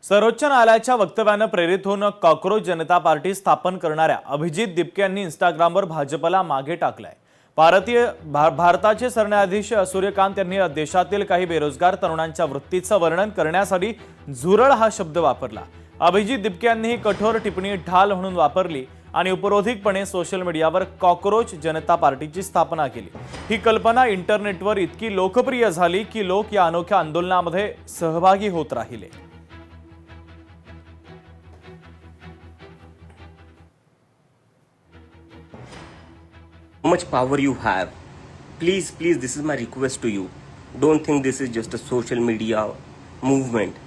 सर्वोच्च न्यायालयाच्या वक्तव्यानं प्रेरित होऊन कॉकरोच जनता पार्टी स्थापन करणाऱ्या अभिजित दिपके यांनी इंस्टाग्रामवर भाजपला मागे टाकलाय। भारताचे सरन्यायाधीश सूर्यकांत यांनी देशातील काही बेरोजगार तरुणांच्या वृत्तीचं वर्णन करण्यासाठी झुरळ हा शब्द वापरला। अभिजित दिपके यांनी ही कठोर टिप्पणी ढाल म्हणून वापरली आणि उपरोधिकपणे सोशल मीडियावर कॉकरोच जनता पार्टीची स्थापना केली। ही कल्पना इंटरनेटवर इतकी लोकप्रिय झाली की लोक या अनोख्या आंदोलनामध्ये सहभागी होत राहिले। How much power you have. Please, this is my request to you. Don't think this is just a social media movement.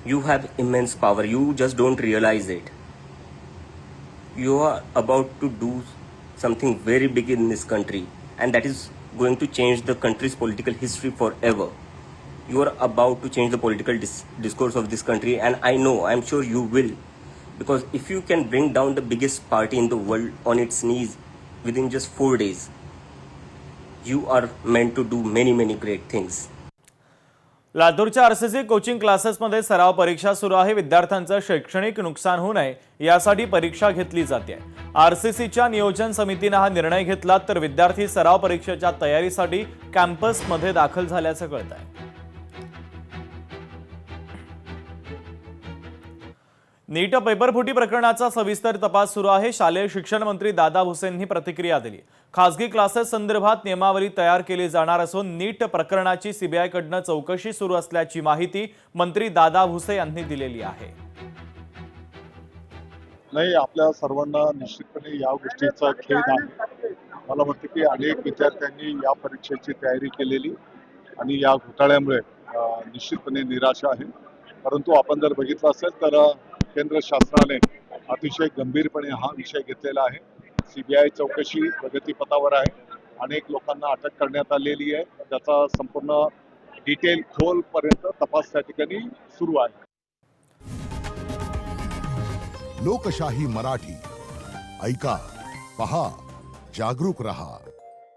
You have immense power. You just don't realize it. You are about to do something very big in this country, and that is going to change the country's political history forever. You are about to change the political discourse of this country, and I'm sure you will. Because if you can bring down the biggest party in the world on its knees within just 4 days, you are meant to do many great things. लातूरच्या RCC coaching क्लासेसमध्ये सराव परीक्षा सुरू आहे। विद्यार्थ्यांचं शैक्षणिक नुकसान होऊ नये यासाठी परीक्षा घेतली जाते। आरसीसीच्या नियोजन समितीने हा निर्णय घेतला तर विद्यार्थी सराव परीक्षेच्या तयारीसाठी कॅम्पसमध्ये दाखल झाल्याचं कळतंय। नीट पेपरफुटी प्रकरणाचा सविस्तर तपास सुरू आहे। शालेय शिक्षण मंत्री दादा भुसेंनी प्रतिक्रिया दिली। खासगी क्लासेस संदर्भात नियमावली तयार केली जाणार असून नीट प्रकरणाची सीबीआयकडून चौकशी सुरू असल्याची माहिती मंत्री दादा भुसे यांनी दिलेली आहे। नाही, आपल्या सर्वांना निश्चितपणे या गोष्टीचा खेद आहे। मला वाटतं की अनेक विद्यार्थ्यांनी या परीक्षेची तयारी केलेली आणि या घोटाळ्यामुळे निश्चितपणे निराशा आहे। परंतु आपण जर बघितलं असेल तर केंद्र शासनाने अतिशय गंभीरपणे हा विषय घेतलेला आहे। सीबीआय चौकशी प्रगतीपथावर आहे। अनेक लोकांना अटक करण्यात आलेली आहे। त्याचा संपूर्ण डिटेल खोलपर्यंत तपास त्या ठिकाणी सुरू आहे। लोकशाही मराठी ऐका, पहा, जागरूक रहा।